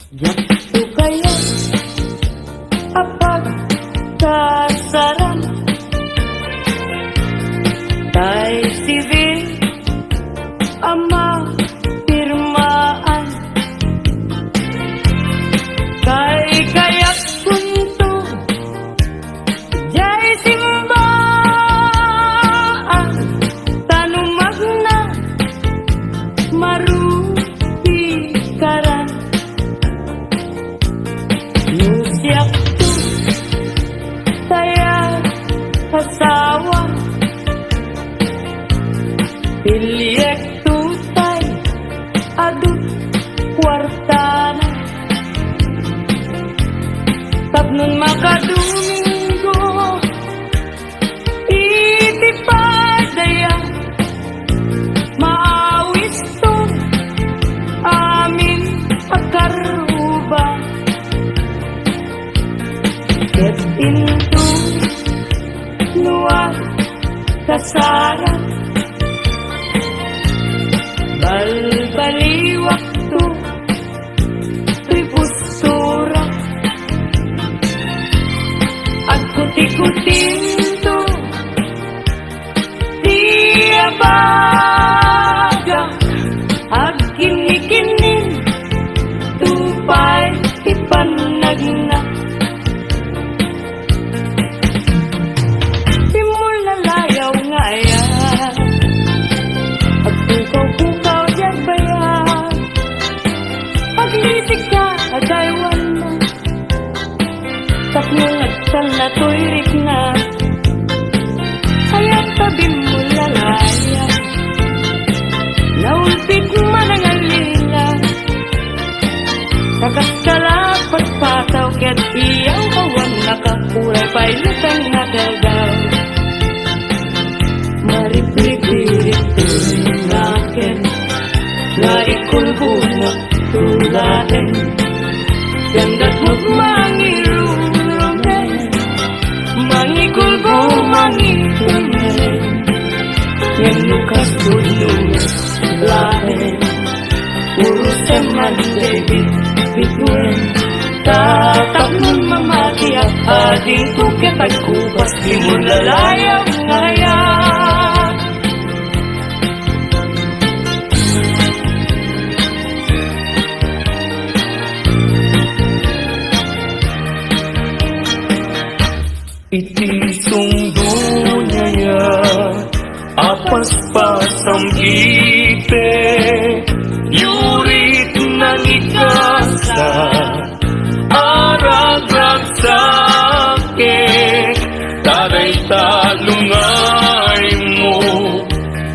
Yakto kaya apag kasaran tay sivil ama pirmaan kay kayak punto jay simbaan tanumag na marupikaran Nusyak tu saya kasawa Piliek tu tay adut kwartana Tapnon makadomingo itipadaya maawis to amin akaruba Get into nuwa kasara Balbali waktu Tripusura At kuti-kutin to Dia baga Agkini-kinin Tupay ipanagna Simulalayaw nga yan At kukaw-kukaw dyan ba yan Paglisik ka at aywan na Tapno nagsan na tuirik na Ayaw tabi mo lalaya Naulpit man ang alila Nakaskalapag pataw Kaya't iyang kawan nakakulay Pailutang nagagaw Maripipirit tulakin Naikulbunok tulakin Ganda't mo't mangirulungan Mangikulbong mangitulungan Yang lukas tulungan lahin Puro seman David bituin Tatak mo't mamati at ading tukit at kupas Di mo lalayaw ngayon Itisong dunyaya Apas-pasam kite Yurit ng ikasa Arag-rag sake Taday talungay mo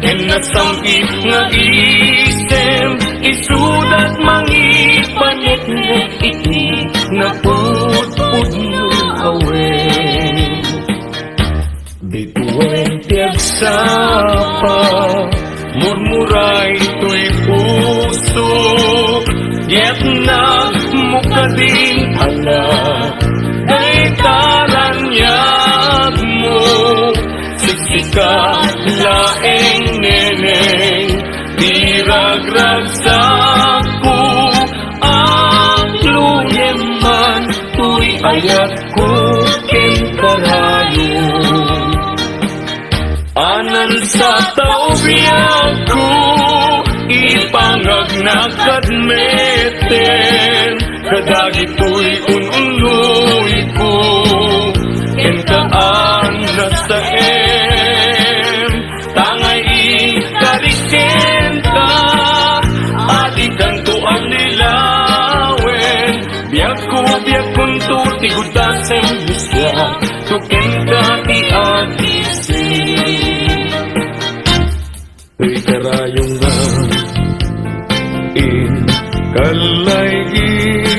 Enasampit nga isem Isudat mangipanyek-nek iti Naput-put no away Bituin tiyagsapa Murmuray to'y puso Yet na mukading ala Ay karanyag mo Siksikat laeng neneng Diragrag sa'ko Ang luyeman To'y ayat ko karayo Anan sa taubiyag ko Ipangag na kadmeten Kadagi to'y ununoy ko Kentaan na sa Tangay ikarikenta Adikan to ang nilawen Biyak kun to tigudasen bisya Tukenta iadisi Tuy karayong nga In kalayin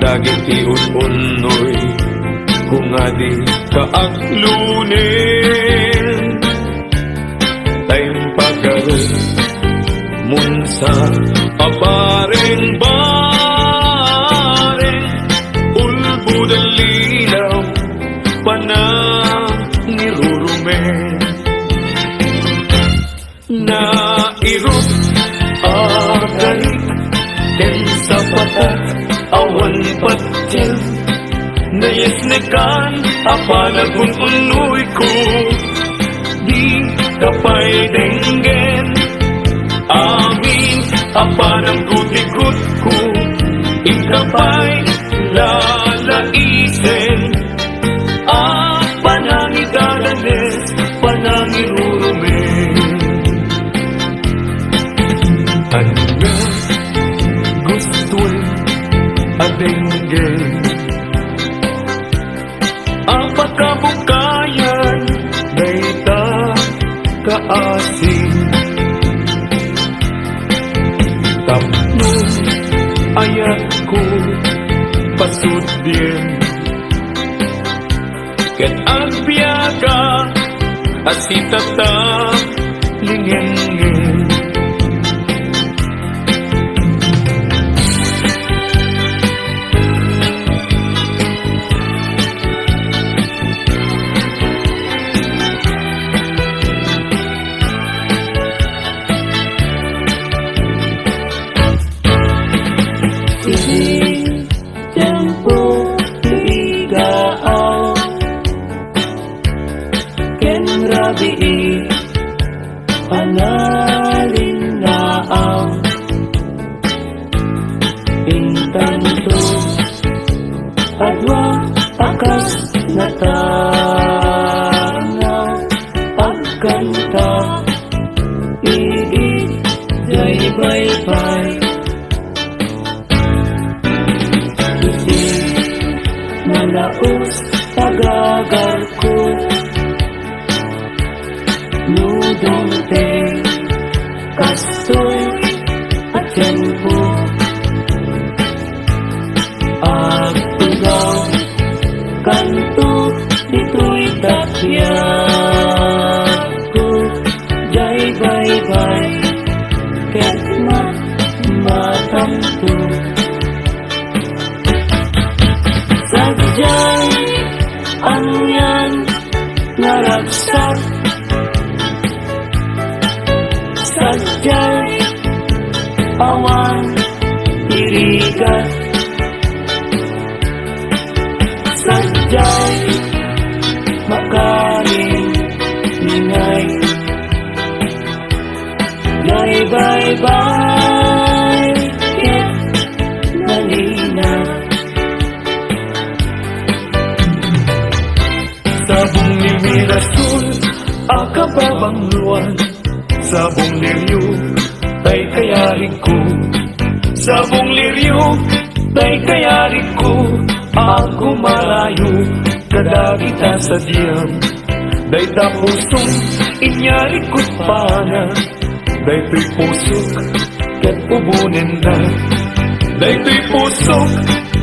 Dagit iun-unoy Kung adi kaaklunin Tayong pagkaroon Munsa abareng-bareng Ulbud ang linaw Panangirurumen Na irot agarik ken sa patat awan patyan nayes nekan apalagun unoy ko di kapay denggen amin apanang gutikot ko ikapay lalaisen panangidalanes panangirurumen ano nga gusto'y adenggen apakabukayan dayta kaasin tapno ayat ko pasudin ket agbiaga asitata lingengeng tempo igaaw ken rabii analinaaw intanto adwa akas natanaw pagkanta iigay baybay malaos pagagar ko nudong te kastoy at tempo agtugaw kanto dito'y takyag ko jay baybay ket matamto sadyay anyan naragsak sadyay awan irigat sadyay makain ningay jay baybay ket nalina sabong ni Mirasol akababang luwan sabong liryo tay kayari ko sabong liryo tay kayari ko ako malayo kadagita sa diyam day tapusong inyari ko pana day tuy pusok ket ubunin na day tuy pusok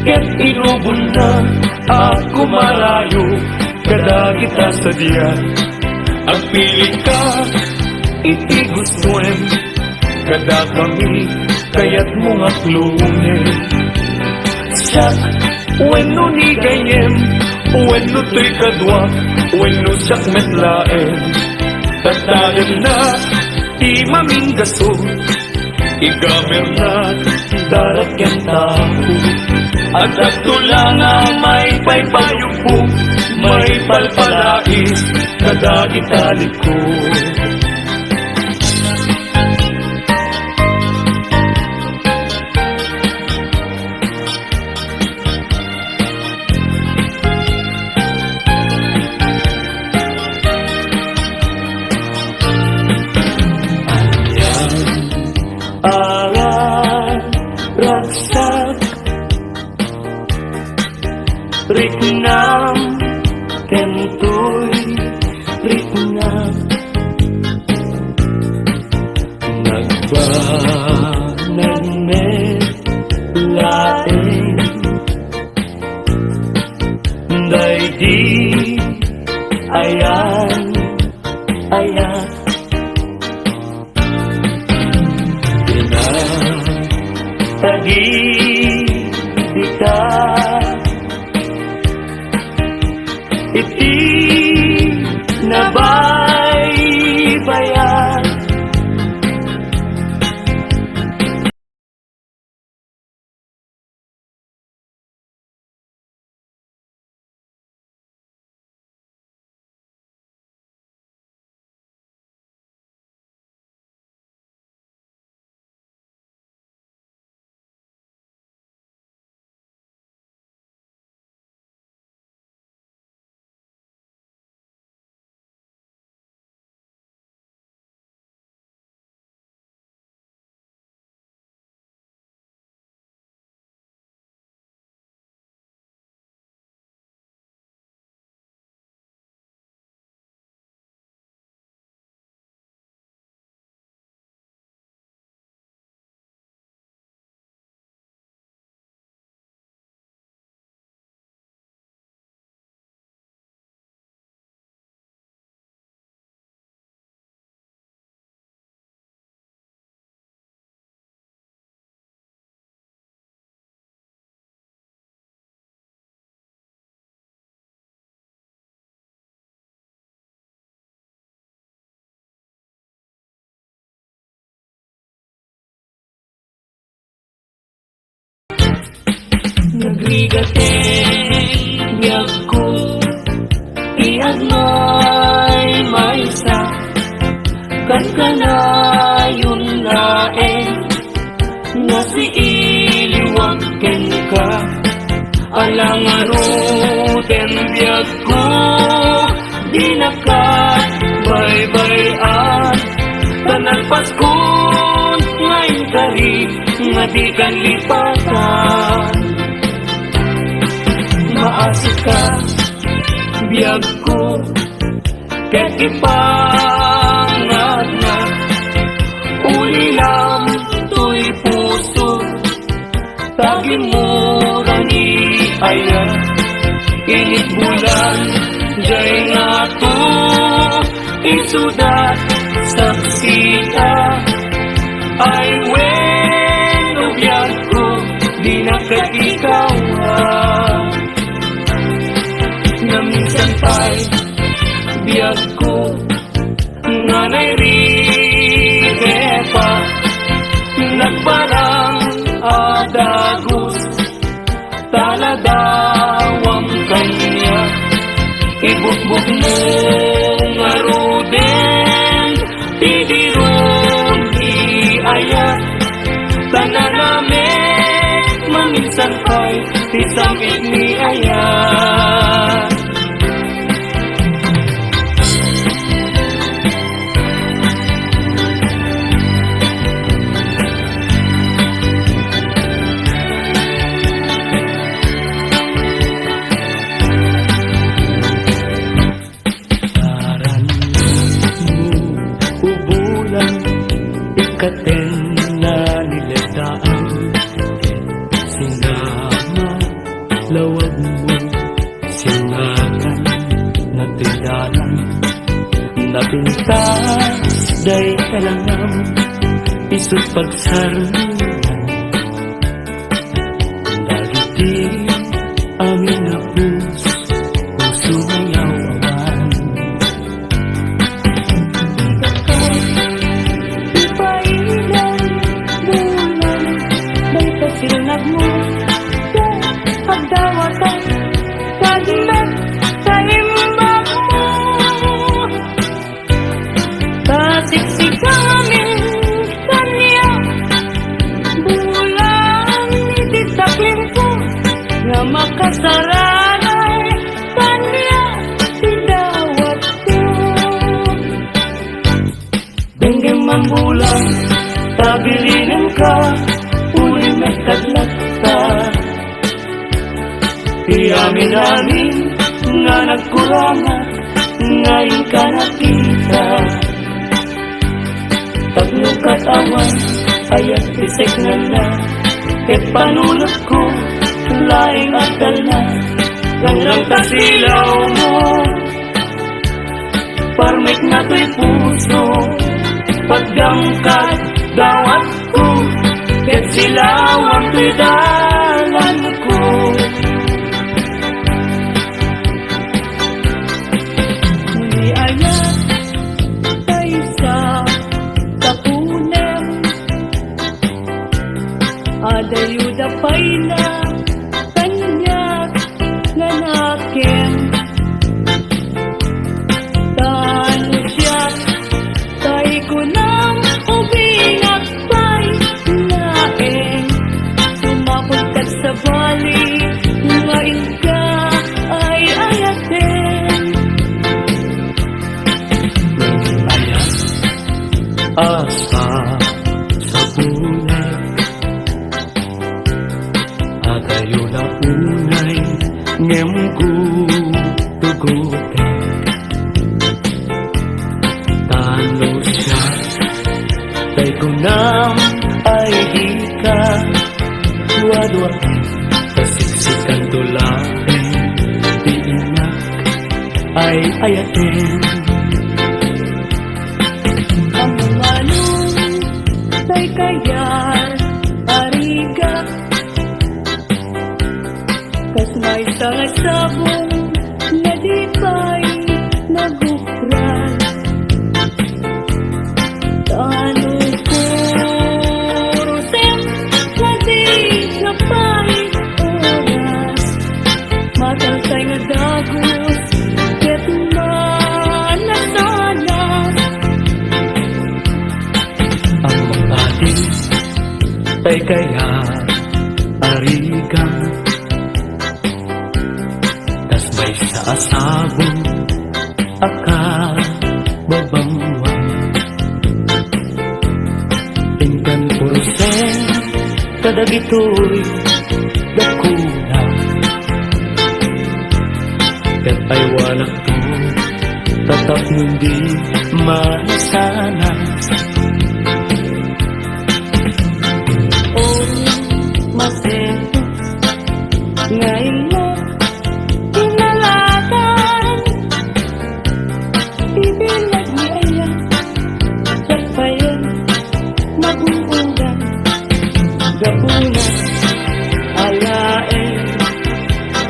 ket inubon na ako malayo kadagita sa diyan ang piling ka iti gustuin kada kami kayat mong aklunin siyak wenno ni gayem wenno to'y kadwa wenno siyak metlaen tatagan na di maminggaso igamer na darat yan tao at agtulanga may paypayong po may palpalais kadagitalit ko aran raksak riknam kentoy riknam nagbanag me laeng day di ayan ayan tagi dita iti nabaybayan nagrigateng biyag ko, iagmay maysa, kat kanayon naen, nga si iliwagken ka, alang aruten biyag ko, di nakabay-bayan, tanan Paskon ngayon kari, nga di kan lipatan. Maasik ka, biyag ko, ket ipangat na, uli lang to'y puso, tagin mo rani aya, init bulan, jay nga to, isudat, saksita, ay weno biyag ko, di na ikawan. Na minsan pa'y biyag ko, nga nairige pa, nagparang adagos, taladawang kanya, ibukbuk mo nga ruden, tidiron iayat, tanan namin, maminsan pa'y tisamit ni ayat. Ikaten na nilataan, sinama lawag mo, singakan na tilalan, napintas day kalangam, isut pagsarunan, dagiti amin na puso mayawawan. Sinag mo, pagdawatan, kagilat, kalimbag mo. Kasiksik kami, kanya, bulan, itisaklin ko, nga makasaranay, kanya, tidawat ko. Benggeng mambulan, tabilinin ka, uli may kadlat ka, iamin-amin nga nagkurangat, ngayon ka nakita. Tagno katawan, ayat isik na na, ket panunot ko, laing akal na, hanggang kasilaw mo, parmek na to'y puso, pagdangkat, dawat ko, ket silaw ang pidalan ko. Muli ayat tayo sa tapunem, adayuda pa'y na kanyak nga nakin. Tano siya tayo ko nang ubingat pa'y naeng, sumapot ka sa bali, ngayon ka ay ayatin. Ayat asa sa bunay, agayo na unay, ngemgu tugutin. Tano siya tayo ko nang ay di ka duwa-duwa, kasiksikan tulatin, di inak ay ayatin. Ang manong tay kayar ariga, kas may sangasabong na di pa'y nagukran. Tano ko rusem na di na pa'y oras, ariga, tas may saasabong akababangwan. Tingkan pursen kadagitoy dakuna, ket ay walak to tatap nundi masanas. Oh, masento ngayon mo pinalagan, bibilag ni ayan tapayan maguungan gabuna alaen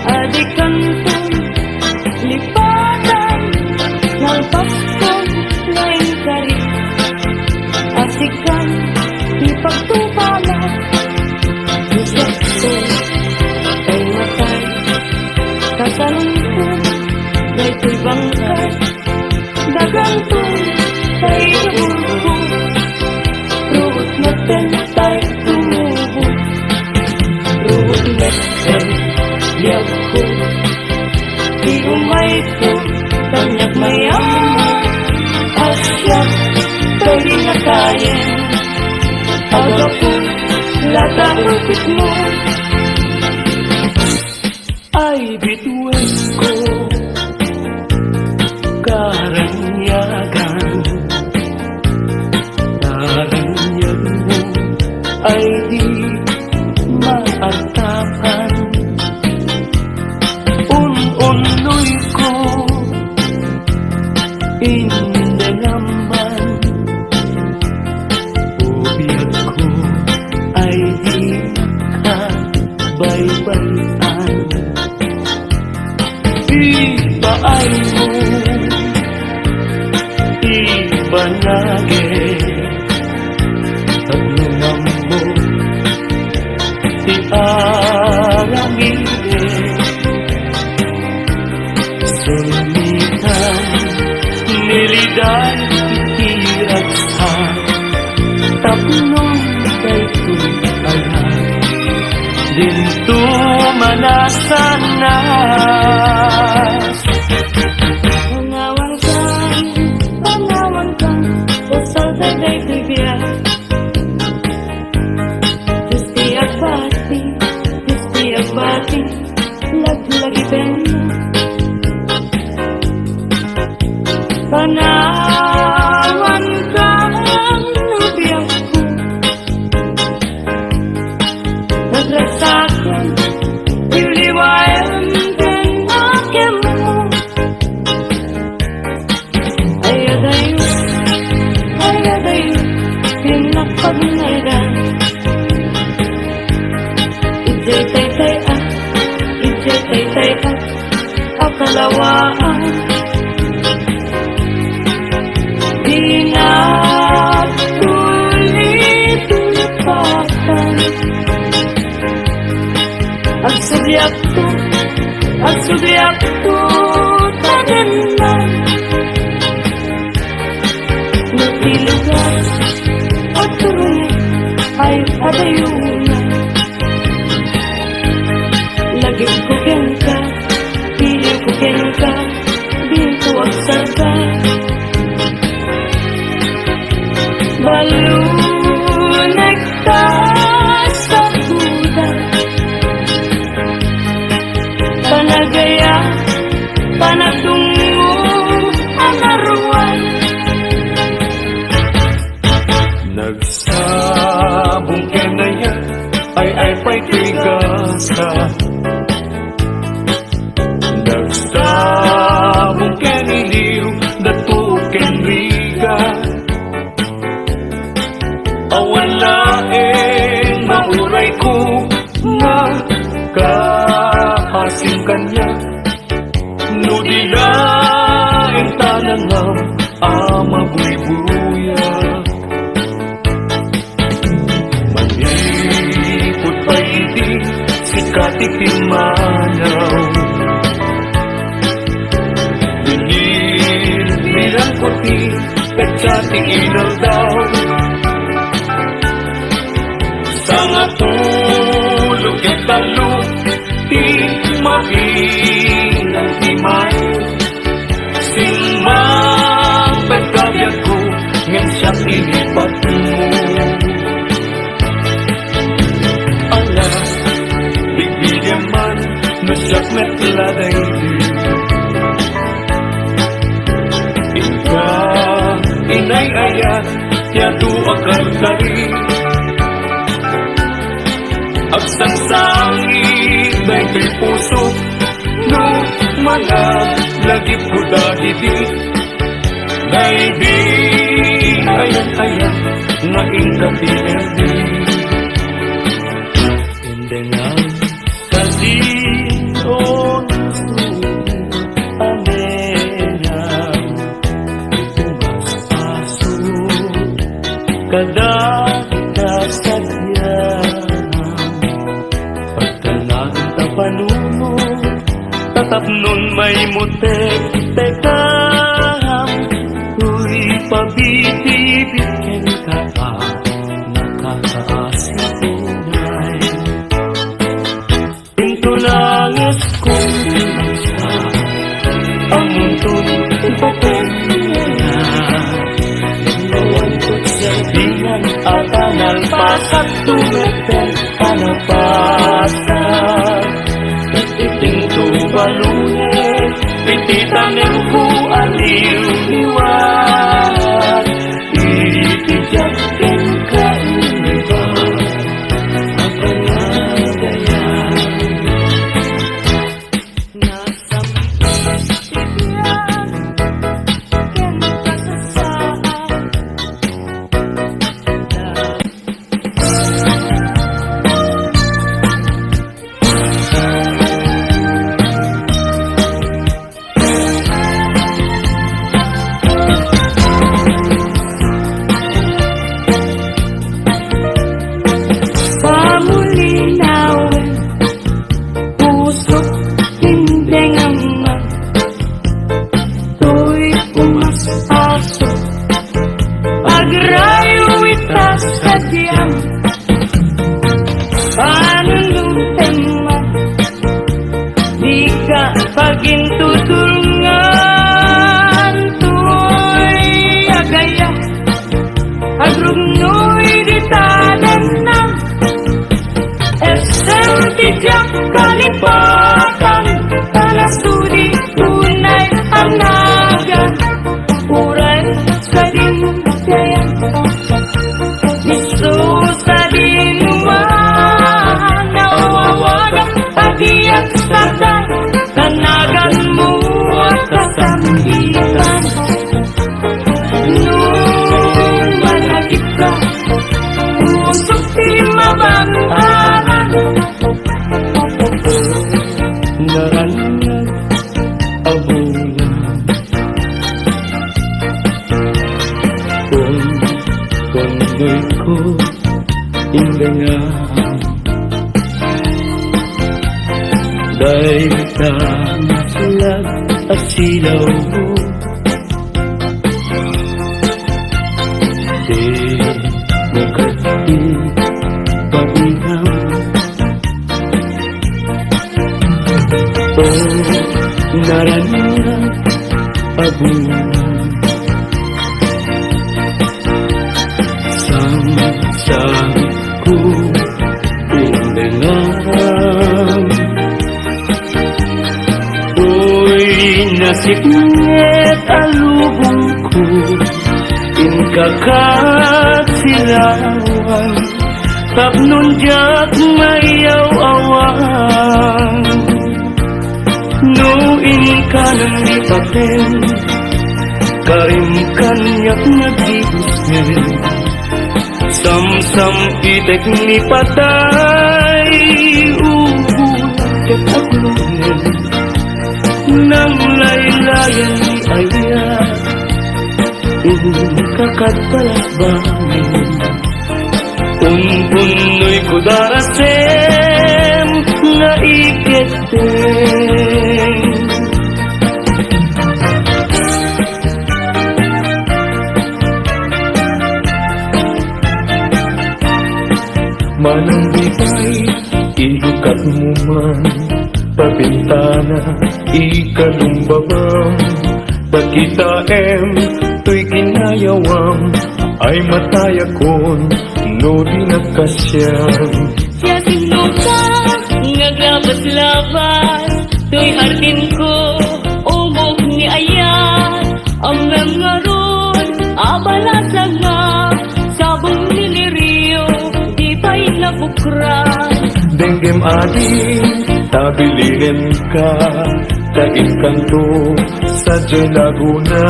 adikantong lipatan ng paskong ngayon kari asikan ipagtubala isip ko ay matay katanong ko dahil bangkay dagantong ay nabulko ruot natin tay tumubo ruot natin yaw ko di umay ko tanyak mayaman asya tayo na kaya agapu latahukit mo Ay bituin ko karanyagan, karanyagan mo ay di maartapan. Un-unoy ko hindi naman, ubiyag ko ay di ka baybayan. Ibaay mo, ibanage, taglunam mo, tiaramide, sulitan, nilidan, itiragsan, taplong kay tumayan, dinto manasanas. Panawan ka, usal daday bibya. Gusti agbati, laglagi benda. Panawan ka, nubiyang ko. Nagrasakan, iliwayan din akin mo. Ayadayo, pinakpagnaydan. Ijay tay akalawaan. Di na tulit-tulipatan. Ang sudyak to tanan. Nutilugas at turunit ay adayuna. Laging kukin ka, pili kukin ka, dito ang sarga. Balunag ka sa kuda, panagaya, panatungo ang aruan. Nagsabong ka na yan, ay pa'y tigasa. Nagsabong ka niliw, datukin liga. Awalaeng mauray ko na kahasing kanya. Nudilaeng tanangam, ama buy-buya. Manipot pa hindi, sikatitin manaw. Binil-bilang puti, katsating inaw daw. Sa nga tulog Pagkatalo di maginang himay Simang pagkabya ko Ngan siya ilipat mo Ala, bigyan man Na siya metladay Ika, inay ayat Yado agar kari Agsangsangit Day kay puso No manag Lagip ko dahidi Day di Ayan-ayan Ngaing kapinerde Hindi nga Kasiyon Amena Pumasaso Kadakasadya Pagkanaan tapanuno Tatap nun may mutek Tekaham Uy pabitibigyan ka pa Nakakaasipunay Pinto langit kong binasa Ang munto'y ipapin niya Nawan ko't sabihan At analpasak tumeten Kanapasak Iting tubalunin Pititanin ko aliw-iwan Itijagin ka iba Ang panagayan Nasa pagkakitiyan Ken kasasaan Pamulinawin Puso't hindi naman To'y pumasaso Agrayo itas kadyam Panundutin man Di ka pagintutulungan To'y agaya Agrugno'y ditanan na Tijak kalipatan Talastudi tunay ang naga Uray sa dindayan Gusto sa dinuman Nawawagang pag-iyak sa dan Tanagan mo at kasambitan Nung malagip ka Pusok di mabangaran Naranyag abulan Kung ko indangan Dahil ka masalag at silaw mo Di mo kasi pabihang Naranyag abulan Sang ko indangan Uy nasiknet alubong ko Inkakasilawan Tapnon diyak mayaw-awan No ka ng lipatin Karim kanyak nagdibusnin Sam-sam itek ni patay Uhulat at aglunin Nang laylayan ni ayat Kakadbalasbanin Unpunoy ko darasem Na iketeng Manang bigay, ilog mo man pabintana ikalumbabam Bakita tuy kinayawam ay mataya kon no di nagkasyam Siya sinuka, naglabas-labas tuy hardin ko, umog ni ayat Amem nga ron, abalas lang nga Sabong niliriyo, di pa'y napukran Denggem adi, tabilinin ka Kain kanto sa Laguna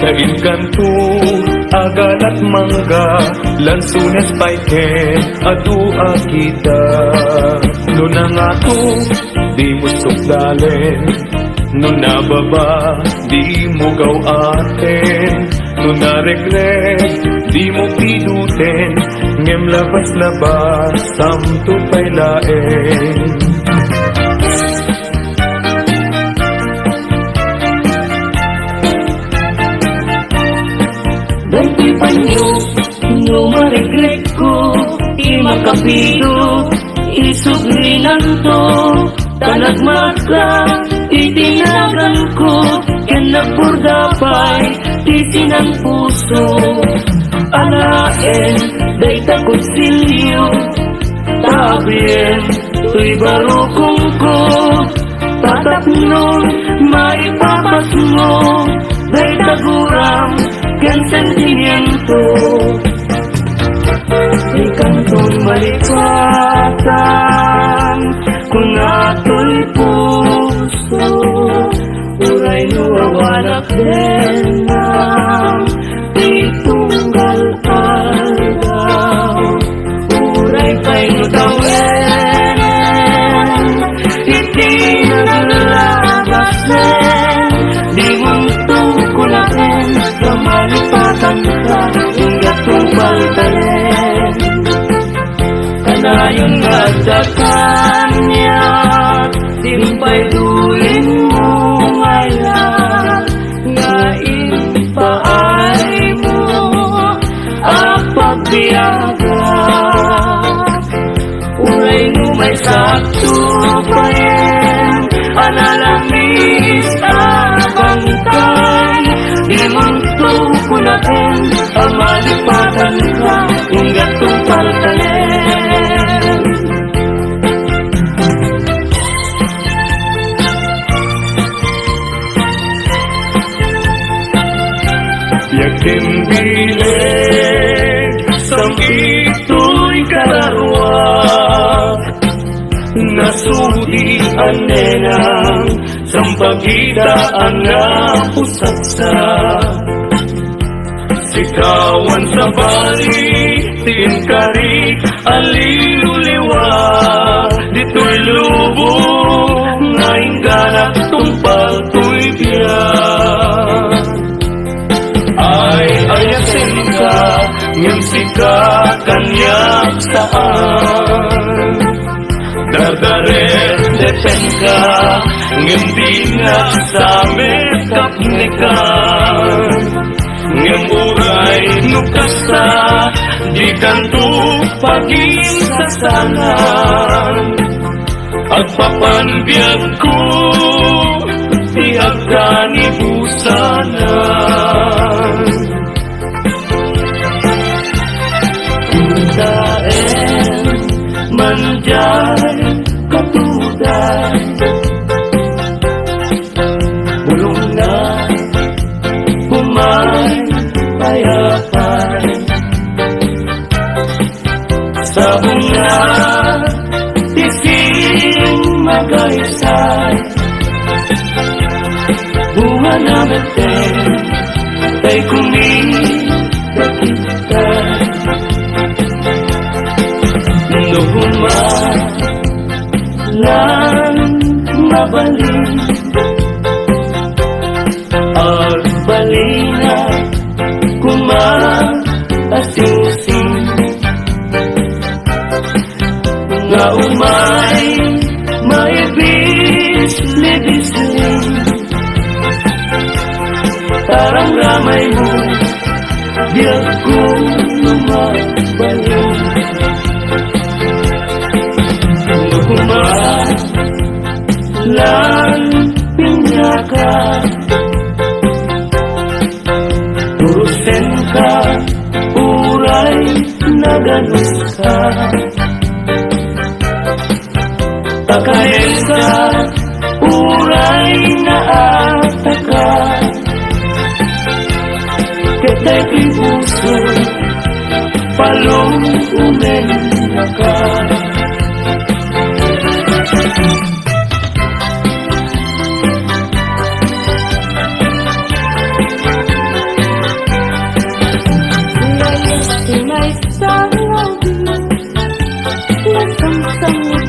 Kain kanto, agal at mangga Lansunes paiken, adua kita Nunang ato, di mo sukdalen Nunababa, di mo gaw aten Nunaregret, di mo piduten Ngem labas-labas, samto pa'y laeng Dati pa nyo, no maregret ko Di makapido, isugrinan to Tanagmat ka, itinagan ko Yan nagpurdapay, titinang puso Alaen, day takusilyo Tabien, tuy barukong ko Tatapnon, maipapas mo Day tagurang, yan sentimiento Di kantong malikatan Kung ato'y puso Uray nuwawanak din ng Pitunggal aldaw Uray kay nutawin Iti naglabas din Di mong tungkulain Kamalipatan ka Ingat kong baltalen Kanayon nga dakan niya Simpay duling mo ngayon Nga ipaay mo Ang pagbiyaga Uray mo may sakto pa rin Analamis abangkay Di mong tukunain Ang malipatan ka Ingat kong paltalen Yakin bilig Sang ito'y kalarwak Nasudian nenang Sang pagitaan na pusatsa Sikawan sa bali Tinkarik Aliluliwa Dito'y lubong Ngayon ganak Tumpal to'y biyak Ay ayasin ka Ngem sika kanyak saan Dadaret deten ka Ngem di na sa metapnikan Ngem uray nukasta Di kanto paging sasangan Agpapanbiyag ko Di agkani busanan Daen manjay katudan Bulong na kumay payapan Sabong na tising magaysay Bunga na meten tay kumitakitan Nukuma lang mabalin At balina kumaasing-sing Nga umay maibis libisling Tarang ramay mo Biyak kong lumabalik Bulan pinya ka, urusin ka, uray naganus ka. Takanin ka, uray naata ka. Kita'y puso, palong umena ka. May sarang lasang-sang